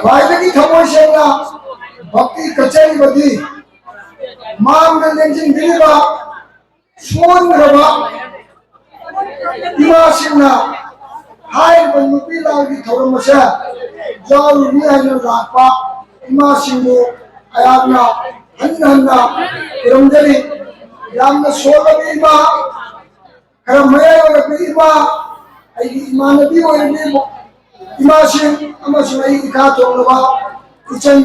ख्वाई थमोई सेंगा भक्ति कचरी बदी मांग लेंजिन दिलीबा सोनग्रबा इमा सिंना हाय नुपी लाल की थौरम से जारुनी आइना लापा इमा सिंगो अयागना हन्ना हन्ना इरमदली यामना सोलबी इमा खरमया योरबी इमा आई इमा नबी योरबी इमा सिंग अमा सिंग इका थौरबा इचन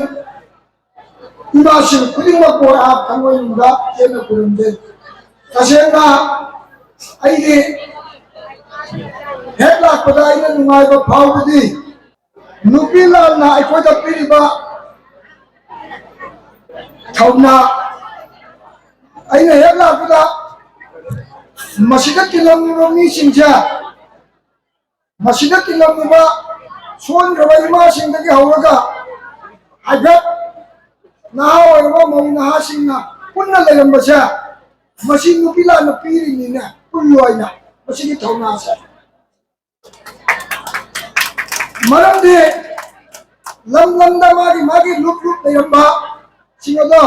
इमा सिंग खुदिंग को आप थंगोई मुदा जेना कुरुमदे तसेंगा आई हेड लापदा आइना नुंगाइबा फावबदी नुपी लाल ना अखोदा पीरिबा थौना आइना हेड लापदा मसिदा तिलमनिबा मिसिंजा मसिदा तिलमनिबा सोनग्रबा इमा सिंगदगी हौरगा हाइफेट नहा ओइरबा मौ नहा सिंना पुन्ना लेरंबसे मसि नुपी लाल पीरिनिने पुल्लोइना मसिगी थौना से मरम दे लम लम दा मागी लुप लुप लेरंबा सिंगदो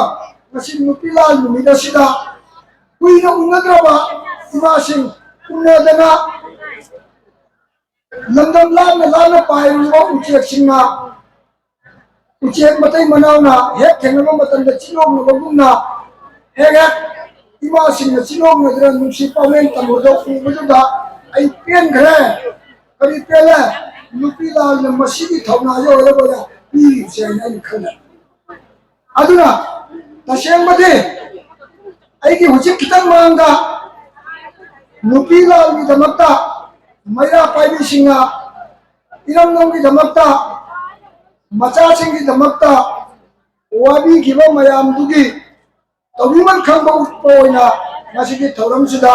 मसि नुपी लाल नुमिदा सिदा कुइना उन्नद्रबा इमा सिंग उन्नदना लंदम लाना पाइरुबा उचेक सिंगा उचेक मतई मनावना हेक थेंगबा मतंदा चिलोंगबगुमना हेक इमा सिंग चिलोंगदरा नुसि पावेन तमोदो उबजुदा आई पेन घरे करी पेले नुपी लाल ने मसीदी थौना जो होरबोला पी से नहीं खना अदुना तसेंबदे आई हुजिक खितंग मांगा नुपी लाल की धमकता मैरा पाइबी सिंगा इरंगम की धमकता मचा सिंह की धमकता वाबी गिबा मयाम दुगी तविमन खंबा उत्पोइना मसीदी थौरम सिदा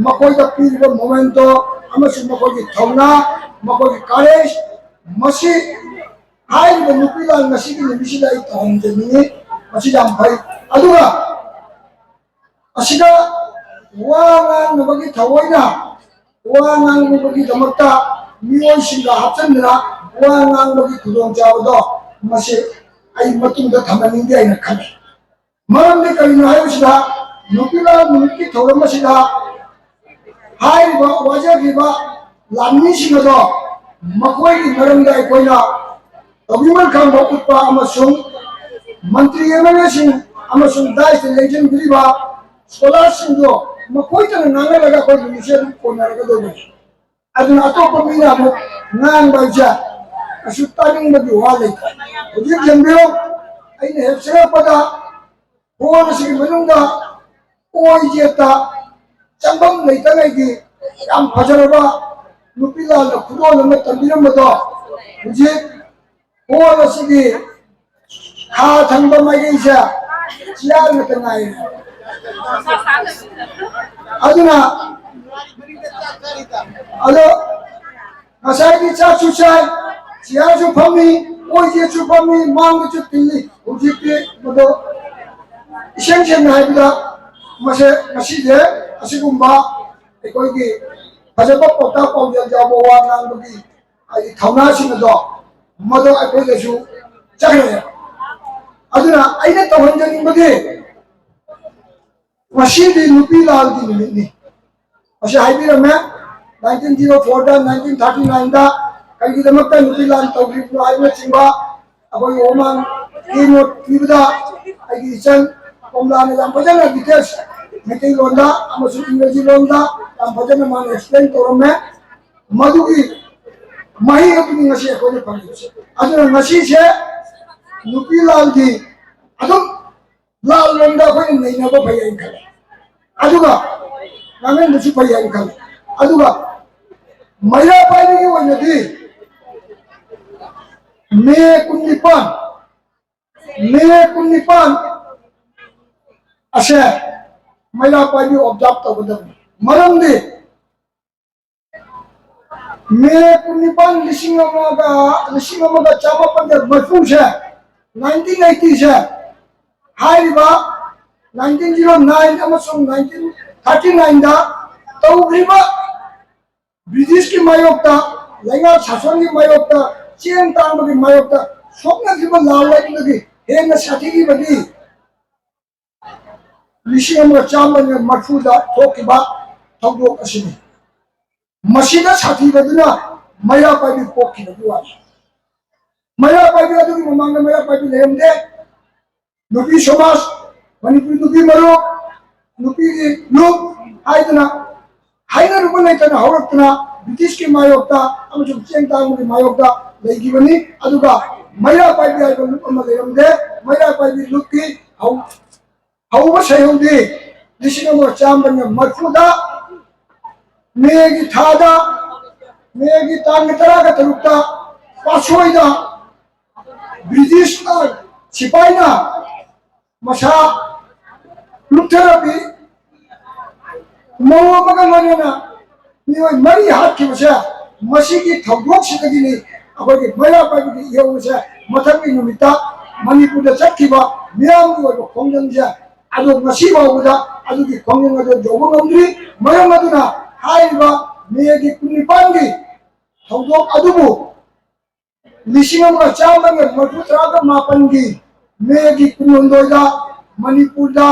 मकोई दा पीरिबा मोमेंटो अमसु मकोई की थौना मकोई की करेज मसी हाई द नुपी लाल मसीदी निबिसिदा इ तहंजनी मसी जाम भाई अदुगा असिदा वांगांग नबगी थवोइना वांगांग नबगी धमकता मियोई सिंगा हपचंदना वांगांग नबगी खुदोंग जाबदो मसी आई मतुंदा थमनिंगे आइना खने मरम ने करिना हाइसिदा नुपी लाल नुपी थौरम मसिदा हाई वाजा गिबा लानी सिंगदो मकोई की मरम दा कोइना तबिमन खंबा उत्पा अमसुंग मंत्री एमएलए सिंह अमसुंग दाइस लेजन बिलिबा स्कॉलर सिंगदो मकोई तना नांगा लगा कोई मिसे कोना लगा दो अदुन अतोप मीना मो नांग बाजा असुतानिंग बगी वाले उजिक जंबियो आइने हेसरा पदा होन सिंग मनुंगा ओई जेता चंबम लेतगैगी याम फजरबा नुपी लाल खुदोल न तंबिरमदो उजिक होन सिगी खा थंबा माइगैसा चियार न तंगाई अदुना अदो नसाई चा सुचाई चियार जो फमी ओई जे जो फमी मांग जो तिल्ली उजिक के मदो इसेंशन हाइबदा मसे मसीदे असिगुम्बा एकोइगी फजबा पोता पौजल जाबो वा नांगबगी आई थौना सिंगदो मदो अकोइगसु चखरे अदुना आइने तवंजनिंबगे मसीदी नुपी लाल की निमित्तनी असे हाइबिरमे 1904 दा 1939 दा कई दमकता नुपी लाल तौग्रिबो हाइबे चिंबा अबोय ओमान किनो तिबदा आई इचन कोमलाने जाम फजना डिटेल्स मेते लोंदा अमसु इंग्रजी लोंदा जाम फजना मान एक्सप्लेन तोरमे मधुगी मही अपनी ngasi कोने पंगिसे अदुना ngasi से नुपी लाल की अदुम लाल लोंदा कोई नैनाबो भय खले अदुगा नांगन दुसु भय खले अदुगा मैरा पाइबी वनदी मे कुन्निपान असे मैरा पाइबी ऑब्जर्व तबदम मरमदे मे कुन्निपान लिसिंगमगा चामापन मरफू से 1980 से हाइबा 1909 अमसुंग 1939 दा तौग्रिबा ब्रिटिश की मायोक्ता लैंगा शासन की मायोक्ता चेन तांबगी मायोक्ता सोक्नखिबा लालवाइदगी हेन साथीगी बदी लिसिंग अमगा चामन मरफुदा थोकिबा थौदोक असिनी मसीना साथी बदुना मया पाइबी पोखिबदु वाली मया पाइबी अदुगी ममांग मया पाइबी लेमदे नुपी समाज मणिपुर नुपी मरो नुपी की लुक आइदना हाइना रुपन लेतना हौरतना ब्रिटिश की मायोक्ता अमजुम चेंगतांग की मायोक्ता लेगिबनी अदुगा मया पाइबी आइबो लुक अमा लेमदे मया पाइबी लुक की हौबा सयौदी लिसिंग अमगा चामन मरफुदा मेगी थादा मेगी तांग तरागा तरुक्ता पासोइदा ब्रिटिश का सिपाहीना मसा लुथरबी मौ मगा मनेना नियो मरी हाथ की मसा मसी की थौदोक सिदगी नि अखोगी मया पाइबी यौसे मथकी नुमिता मणिपुर दा चखिबा मियाम को खोंजंग अदो मसी बाउदा अदुगी खोंजंग अदो जोबो गमद्री मरम अदुना हाइबा मेगी कुनिपांगी थौदोक अदुबु लिसिंग अमगा चामन मरफुत्रागा मापनगी मेगी कुनोंदोइदा मणिपुर दा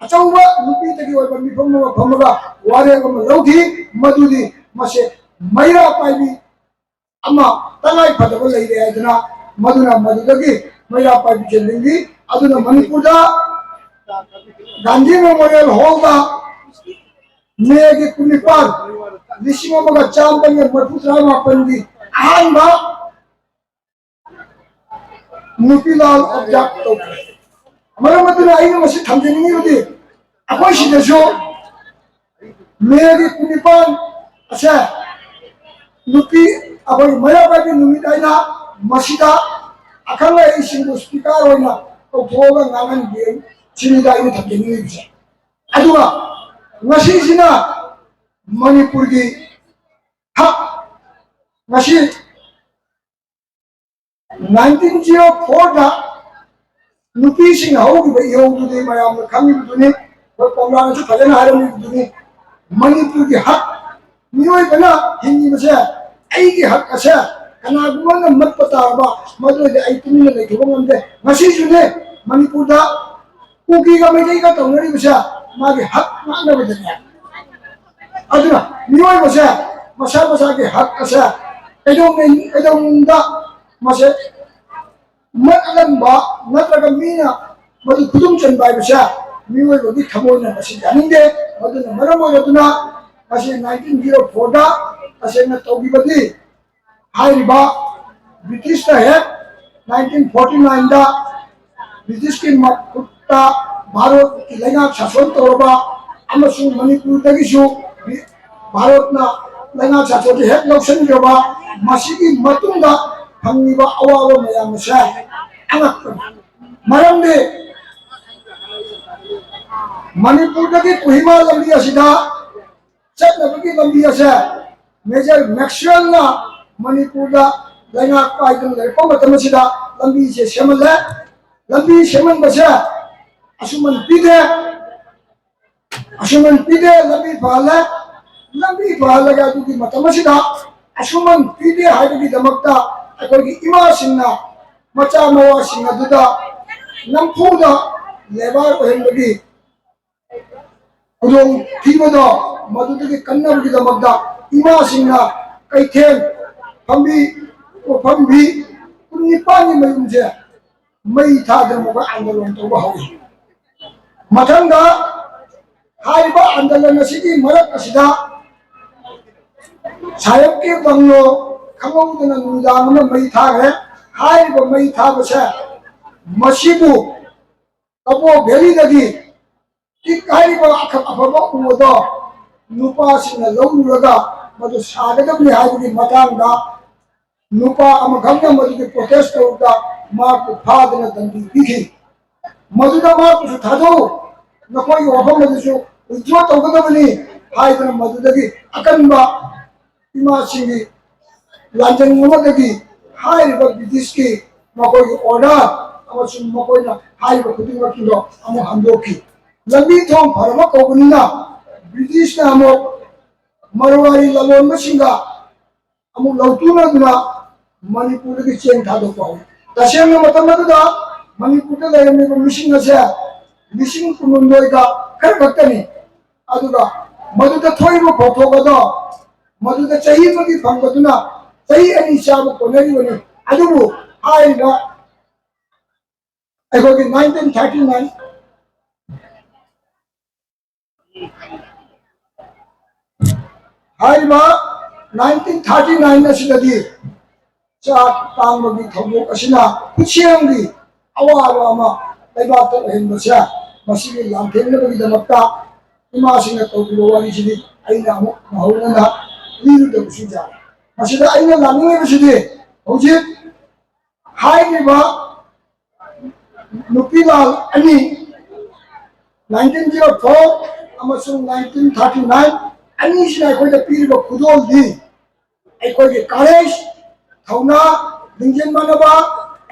अचौबा नुपी तगी ओइबा मिफम फमगा वारेगम लौथी मदुदी मसे मैरा पाइबी अमा तलाई फदबा लेरे आइदना मदुना मदुदगी मैरा पाइबी चलिंगी अदुना मणिपुर दा गांधी मेमोरियल हॉल दा मेगी कुनिपाल लिसिंग अमगा चामन मरफुत्रा मापनगी अहानबा नुपीलाल ऑब्जेक्ट तौखरे मरम अदुना आइना मसी थमजनिंगी बदी अखोई सिदसो मेगी कुनिपाल असे नुपी अखोई मया पाइबी नुमित आइना मसीदा अखंग इसिंगु स्पीकर होइना कौथोगा ngangan गेम चिनिदा आइना थमजनिंगी बिसे अदुगा ngasiजना मणिपुर की हक ngasi 1904 दा नुपी सिंह हौगिबा इहौदुदि मयाम खंगिबदुनि पौराणसु फजन हारमिबदुनि मणिपुर की हक मियोइबना हिंगी मसे आइगी हक असे कनागुमन मत पताबा मदुदि आई तुमिना लेथुबा ngamde ngasi जुने मणिपुर दा कुकी का मेजई का तौनरी मसे मागे हक मांगबदनि अदुना मियोइ मसे मसा मसा के हक असे एदोंदा मसे मत नत्रगा मीना मदु खुदुम चनबाय बसा मियोइ बदि थमोना मसे जानिंदे मदुना मरम ओदुना मसे 1904 दा असेना तौगिबदि हाइबा ब्रिटिश दा है 1949 दा ब्रिटिश की मकुट्टा भारत की लैंगा शासन तौरबा अमसुंग मणिपुर दगिसु भारतना लैंगा शासन हेक लौसन जबा मसिगी मतुंगा फंगिबा अवाबा मयाम से अंगक मरमदे मणिपुर दगी कोहिमा लंबी असिदा चटनबगी लंबी असे मेजर मैक्सवेल ना मणिपुर दा लैंगा पाइदन लेपम मतमसिदा लंबी से सेमले लंबी सेमन बसे असुमन पीदे लंबी फाले गा दुगी मतमसिदा असुमन पीदे हाइबगी दमकता अखोगी इमा सिंना मचा मवा सिंना दुदा नमफुदा लेबार ओहेंबगी कुदों थीबदो मदुदगी कन्नबगी दमकता इमा सिंना कैथेन फंबी कुनिपानी मयुमजे मई थादरमगा आंदोलन तौबा हौई मथंगा हाइबा आंदोलन असिगी मरक असिदा सायब के बंगलो खमौदना नुदांग में मई थागे हाइबा मई थाबसे मसिबु कबो भेली दगी कि हाइबा अफबा उमदो नुपा सिंना लौरुगा मदु सागदबनि हाइबगी मतांगदा नुपा अमगंगा मदुगी प्रोटेस्ट तौदा माकु फादना दंडी बिखि मदुदा माकु थादो नकोई वफम मदुसु उज्जो तौगदबनि हाइदना मदुदगी अकनबा इमा सिंगी लांजन मदगी हाइबा ब्रिटिश की मकोई ऑर्डर अमसु मकोइना हाइबा खुदिमकिलो अमु हंदोकी लंबी थोंग फरमा कौबनिना ब्रिटिश ना अमु मरवारी ललोन मसिंगा अमु लौतुना दुना मणिपुर की चेंग थादो पाउ तसेंग मतमदुदा मणिपुर लेरमिबा मिसिंग असे मिसिंग कुनुंदोइगा खर खक्तनी अदुगा मदुदा थोइबो फोथोगदो मदुदा चही मगी फंगदुना चही अनि चाबो कोनरिबनी अदुबु आइगा अखोगी 1939 हाइबा 1939 असिददी चाक तांगबगी थौबोक असिना कुचियंगी अवाबा अमा लेबाक हेनबसे मसिगे लांथेंगबगी दमक्ता इमासिंग तौबिरो वारिसिदि अइना अमु महौनना लिरुदबसुजा मसिदा अइना लानिंगबसिदि हौजिक हाइबा नुपीलाल अनि 1904 अमसुंग 1939 अनि सिना अखोइदा पीरिबा खुदोलदि अखोइगे करेज थौना लिंजेन मानबा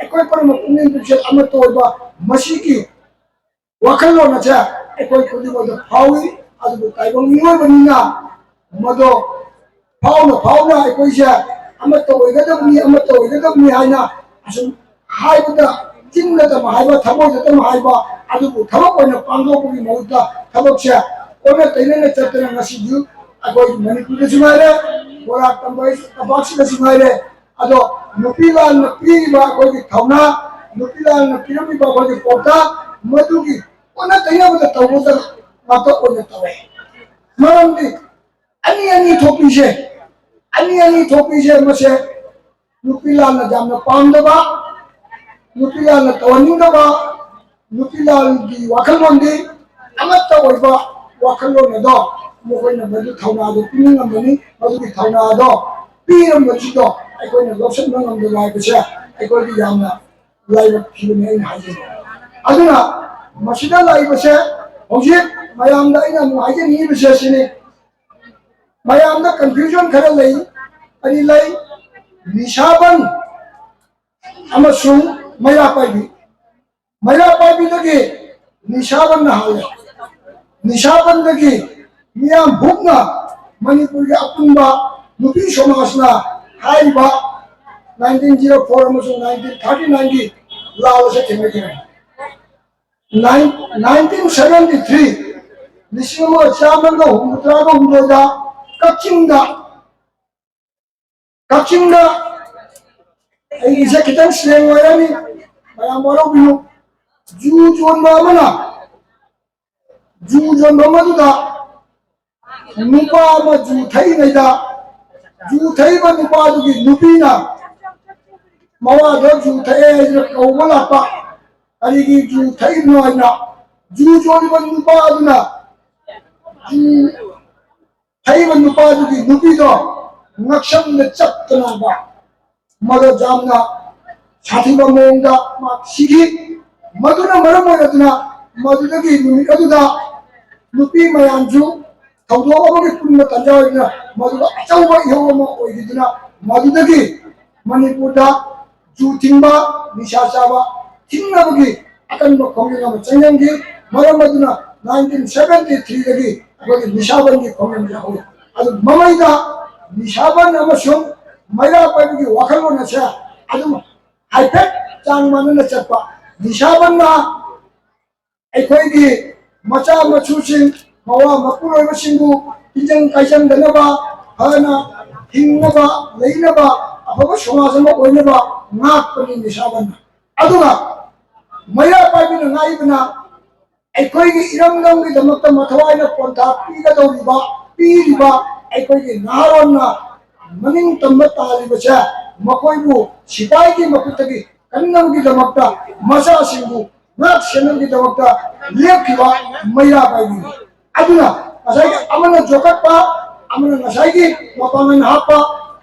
अखोइ परम पुनिन पुचेल अमतोइबा मसिकी वखलो नचा अखोइ खुदिबोदा फावी अदु ताइबंग मियोय बनिना मदो फावना अखोइसे अमतोइगदबनी हाइना असुम हाइबदा चिन्नदा हाइबा थबोदा हाइबा अदुबु थबक ओइना पांगोबगी महुता थबकसे ओना तैनना चतरा नसिजु अखोइ मणिपुर जुमारे बोरा तंबई तबाक्सी जुमारे अदो नुपीलाल नपीबा अखोइ थौना नुपीलाल नपीरमीबा अखोइ पोता मदुगी ओना तैनबदा तबोदा मातो ओना तवे मरमदी अनि थोपीसे मसे नुपीलाल न जामना पामदबा नुपीलाल न तवनिंगबा नुपीलाल की वाखलमंदी अमत्ता ओइबा वाखलोनदो मोखोइना मदु थौनादो पिनिंगमनी मदुगी थौनादो पीरमबचिदो अखोइना लौसनबा ngamdo लाइबसे अखोइगी यामना लाइब फिबने इन हाजे अदुना मसिदा लाइबसे हौजे मयामदा इना मुहाजे नीबसे सिने मयामदा कंफ्यूजन खरा लई अनि लई निशाबन अमसुंग मैरा पाइबी दगी निशाबन हाले निशाबन दगी मियाम भुकना मणिपुर के अपुंबा नुपी समाजना हाइबा 1904 अमसुंग 1939 की लाल से थेमेगे 1973 लिसिंग चामंगा हुमुत्रागा हुमोदा कचिंगा इसे कितन स्लेंग वायनी मया मरो बिनु जू जोन मदुदा नुपा म जू थई नैदा जू थई ब नुपा दुगी नुपीना मवा दो जू थई इज कौवला पा अरिगी जू थई नोइना जू जोन ब नुपा दुना जू थई ब नुपा दुगी नुपी दो नक्षम ने चपतना बा मदो जामना छाती ब मोंगा मा सिगी मदुना मरम ओइदुना मदुदगी नुमी अदुदा नुपी मयानजु थौदो अमगे पुन्ना तंजावना मदुदा अचौबा इहोमा ओइदिदुना मदुदगी मणिपुरदा जु थिंबा निशा चाबा थिंगबगी अकनबा खोंगिंगा चंगंगी मरम अदुना 1973 दगी अगोगी निशाबंगी खोंगिंगा हो अदु ममैदा निशाबन अमसुंग मैरा पाइबगी वाखलोन असे अदु हाइफेट चांग मानना चप्पा निशाबन्ना अखोइगी मचा मछुसिंग मवा मपुरोइबसिंगु इंजंग काइजंग दनबा हना हिंगबा लेनबा अफबा समाजमा ओइनबा नाकपनि निशाबन्ना अदुगा मैरा पाइबिना नाइबना अखोइगी इरंगंगी दमक्ता मथवाइना पोंथा पीरिबा अखोइगी नारोन्ना मनिंग तम्बा तालिबसे मकोइबु सिपाइगी मकुतगी कन्नमगी दमक्ता मसा सिंगु नाक सेनमगी दमक्ता लेखिबा मैरा पाइबी अदुना असाइगी अमना जोकप्पा अमना नसाइगी मपामन हापा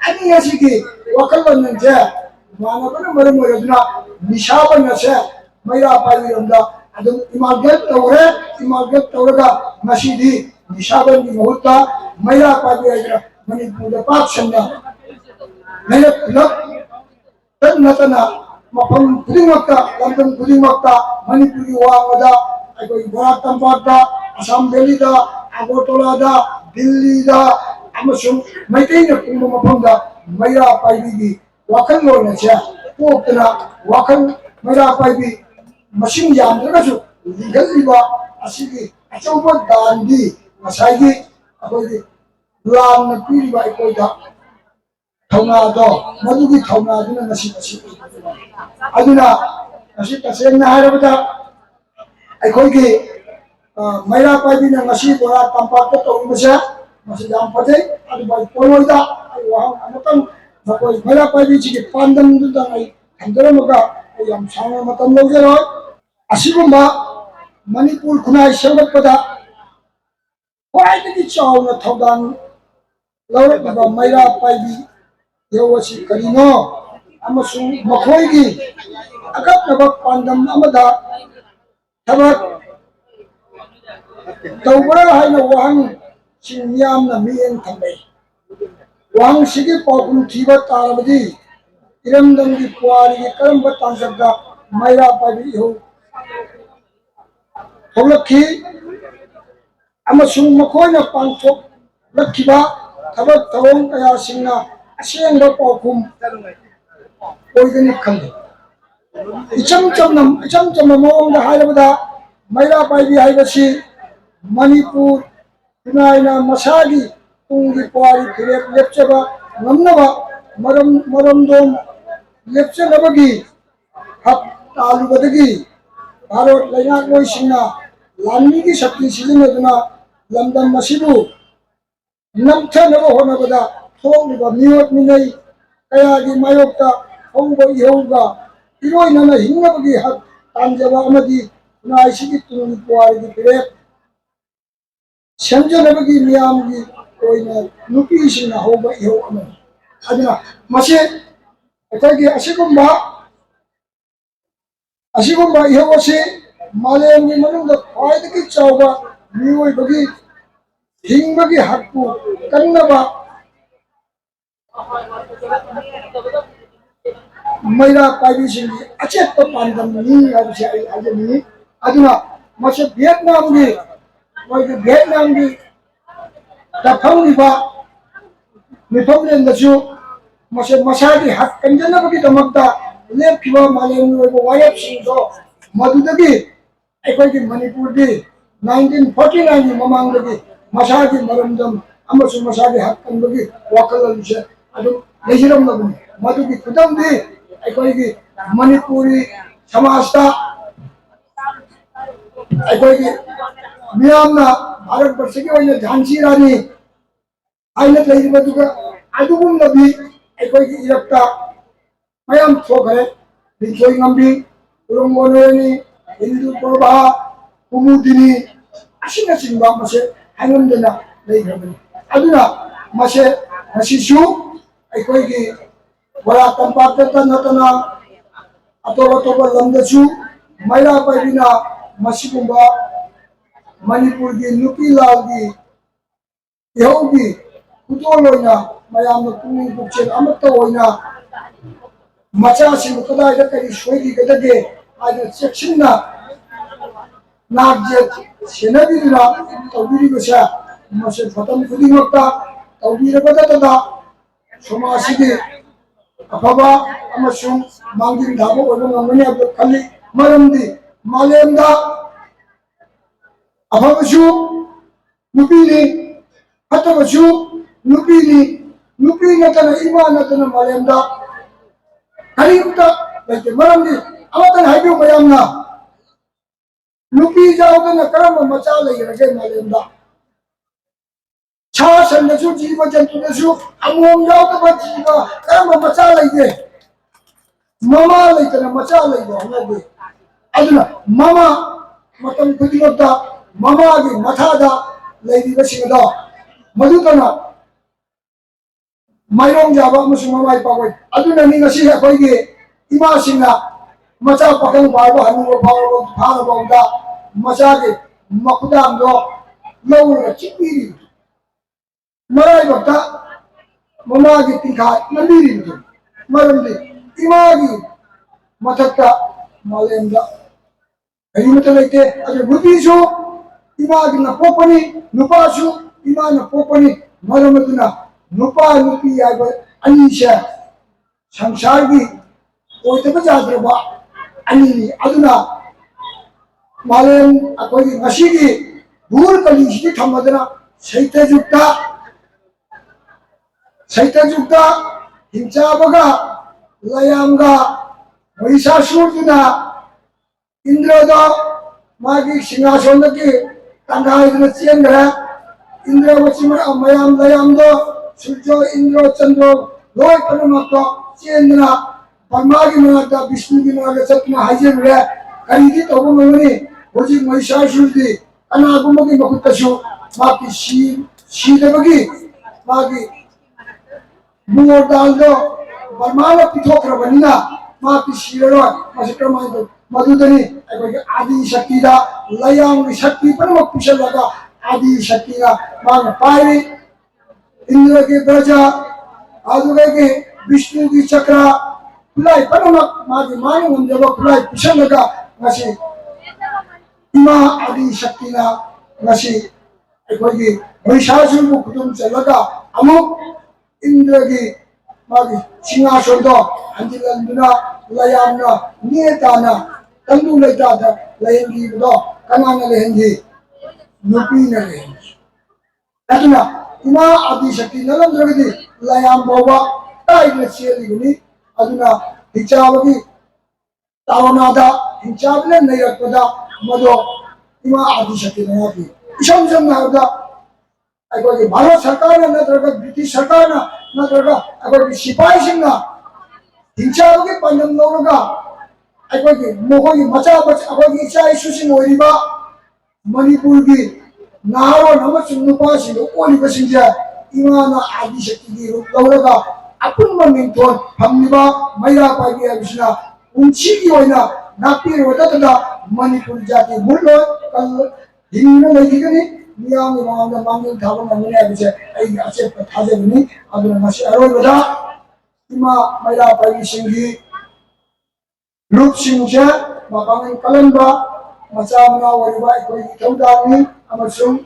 अनि यसिगी वकलबन जे मानबन मरम ओइदुना निशाबन से मैरा पाइबी रंदा अदु इमागत तौरगा मसीदी निशाबन की मुहूर्ता मैरा पाइबी आइरा मणिपुर पाक संना मैंने लग तन नतना मफम खुदिमक्ता लंदन खुदिमक्ता मणिपुरी वांगदा अखोई बोरा तंपाकदा असम दिल्लीदा अगरतलादा दिल्लीदा अमसुंग मैतेन पुंग मफमदा मैरा पाइबीगी वाखलोन से पोतना वाखल मैरा पाइबी मसिंग यामद्रगसु लिंगलिबा असिगी अचौबा दानदी मसाइगी अखोइगी लान पीरिबा अखोइदा थौनादो मदुगी थौनादुना नसी नसी अदुना नसी तसेंना हारबदा अखोइगी मैरा पाइबीना नसी बोरा तंपाकता तौबसे मसी याम फजै अदुबा पोलोइदा वहां अमतंग मकोइ मैरा पाइबी चिगी पांदमदुदा आई थंदरमगा याम सांगा मतम लौजरोय असिगुम्बा मणिपुर खुनाई सेमगत्पदा ख्वाइदगी चावना थौदान लौरबा मैरा पाइबी यवसी करिनो अमसुं मखोइगी अकपनबा पांदम अमदा थबक तौबरा हाइना वहंग सिंयामना मियें थंबै वहंग सिगी पाउकुम थीबा तारबदी इरमदंगी पुआरिगी करंबा तांसबदा मैरा पाइबी इहो थोलखी अमसुं मखोइना पांथोक लखिबा थबक थवंग कया सिंना असेंबा पाउकुम ओइगनि खंदे इचम चमना मोंग हाइरबदा मैरा पाइबी हाइबसी मणिपुर खुनाइना मसागी तुंगी पुआरी फिरेप लेपचबा नमनबा मरमदोम लेपचनबगी हक तालुबदगी भारत लैंगालोइसिंना लानमीगी शक्ति सिजिनदुना लमदम मसिबु नमथनबा होनबदा थोंगलिबा मियोट मिनै कयागी मायोक्ता हौबा इहौगा इरोइनना हिंगबगी हक तांजबा अमदी खुनाइसिगी तुंगी पुआरिगी फिरेप सेमजनबगी मियामगी ओइना नुपीसिंना हौबा इहौ अमदी अदुना मसे अखोइगी असिगुम्बा इहौसे मालेमगी मनुंगदा ख्वाइदगी चावबा मियोइबगी हिंगबगी हक्कु कन्नबा मैरा पाइबीसिंगी अचेत्ता पांदम नि हाबिसे आई आजनी अदुना मसे वियतनामगी तफंगिबा मिफमलेंदसु मसे मसागी हक कंजनबगी दमकता लेपखिबा मालेमगी ओइबो वायपसिंगो मदुदगी अखोइगी मणिपुरदी 1949 की ममांगदगी मसागी मरमदम अमसु मसागी हक कंबगी वाखललुसे अदु लेजिरमदबनी मदुगी खुदमदी अखोइगी मणिपुरी समाजता अखोइगी मियामना भारत वर्षगी ओइना झांसी रानी आइना लेजिबदुगा अदुगुमनबी अखोइगी इरक्ता मयाम थोखरे लिंचोई ngам비 उरंगोनोनी हिंदू प्रभा कुमुदिनी असिना सिंबा मसे हांगमदना लेग्रबनी अदुना मसे मसिसु अखोइगी बड़ा तंपाकता नतना अतोब लमदसु मैरा पाइबिना मसिगुम्बा मणिपुर की नुपी लालगी इहौगी कुतोलोइना मयामना पुनी बुक्चेन अमत्ता ओइना मचासिंग कदाइदा करी सोइगी गदगे आइना चेक्सिंना नागजे सेनबिदुना तौबिरिबसा मसे फतम खुदिमक्ता तौबिरबदतदा समासिगी अफबा अमसुं मांगिंग धाबो ओइबो ngamani abdo khali maramdi malemda अफबसु नुपीनी फतबसु नुपीनी नुपी नतना इमा नतना मालेमदा करीमता लेके मरमदी अमतन हाइबियो मयामना नुपी जाओदना करम मचा लेरगे मालेमदा छा संदसु जीव जंतुदसु अमोम जाओदबा जीव करम मचा लेगे ममा लेतना मचा लेगो हमदे अदुना ममा मतम खुदिमता ममागी मथादा लेरिबसिंगदो मदुतना माइरोंग जाबा अमसु ममाई पागोय अदुना नि ngasi अखोइगी इमासिंगा मचा पखंग पाबा हनुगो पाबा फारबोंदा मचागे मकुदांगो लौरगा चिपीरी मराई बक्ता ममागी तिखा नबीरी मरमदे इमागी मथक्ता मालेमदा करीमता लेते अदु बुद्धिसु इमागी न पोपनी नुपासु इमा न पोपनी मरमदुना नुपा नुपी आइबा अनिशा संसारगी ꯑꯣꯏꯗꯕ ꯌꯥꯗ꯭ꯔꯕ ꯑꯅꯤꯅꯤ ꯑꯗꯨꯅ मालेम अखोई ngasiगी bur kalisidi thamadana saita jukta hinchabaga layamga mahishasurduna indrada magi singasonaki tangaiduna chengra indra wachima mayam layamdo surjo indra chandra loi panamakta chendra parmagi manata vishnugi manata satna hajemre karidi tobumani होजी महिषासुरदी अनागुमगी मकुतसु माकी शीदबगी माकी बुंगोर दालदो बर्माना पिथोक्रबनिना माकी शीररो मसिक्रमाइदो मधुदनी अखोगी आदि शक्तिदा लयांग शक्ति परमक पिसलगा आदि शक्तिगा मान पाइरी इंद्र के प्रजा आदुगे के विष्णु की चक्र खुलाई परमक माकी मान मंजब खुलाई पिसलगा मसी इमा आदि शक्तिना ngasi aikogi mahishasuru kutum chalaga amuk indragi magi singasondo andilanduna layamna nietana tandu letada layengi do kanana lehengi nupina lehengi aduna ima adi shakti nalandragadi layam boba taina cheli guni aduna hichabagi tawanada hichabne nayakpada मदो इमा आदि शक्ति नयाकी इसम सम नारदा अगर भारत सरकार ने नत्रगा British सरकार ने नत्रगा अगर सिपाही सिंगा हिंसाओगे पंदम लोगा अगर मोहगी मचा बच अगर इच्छा इशुसिंग ओरिबा मणिपुर की नारो नमचुन नुपा सिंग ओलिबा सिंजा इमा ना आदि शक्ति की रूप लोगा अपुन ममिंथोन फमनिबा मैरा पागी अबिसना उंची की ओइना नापी रोदतदा मणिपुर जाति मुल्लो कल हिंगनो लगिगनी मियाम मांग मांगिल थाबन नमने अबिसे आई असे थाजेबनी अदुना मसी अरोबदा इमा मैरा पागी सिंगी रूप सिंजा मबांगन कलंबा मचा मना वरिबा कोई थौदानी अमसुम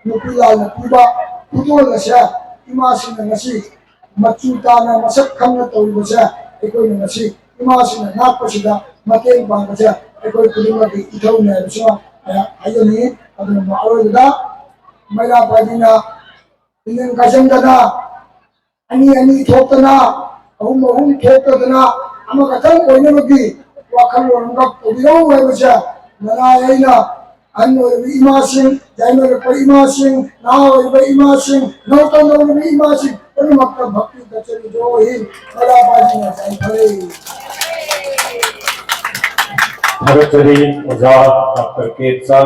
नुपिलाल नपिबा पुतोलसा इमा सिंग ngasi मचु ताना मसक खंग तौबसा एकोई ngasi इमा सिंग नापसिदा mateng bangsa ekoi kulima ki ithau ne so ayoni aduna aroda maila padina ingen kasam dana ani thotana ahum thotana ama katham koine magi wakhal rongka odiro websa nana aina anno imasin jaino ko imasin nao imasin noto no imasin kono makka bhakti dachari jo hin maila padina sai khare Bharatari Azad Dr. Ketsa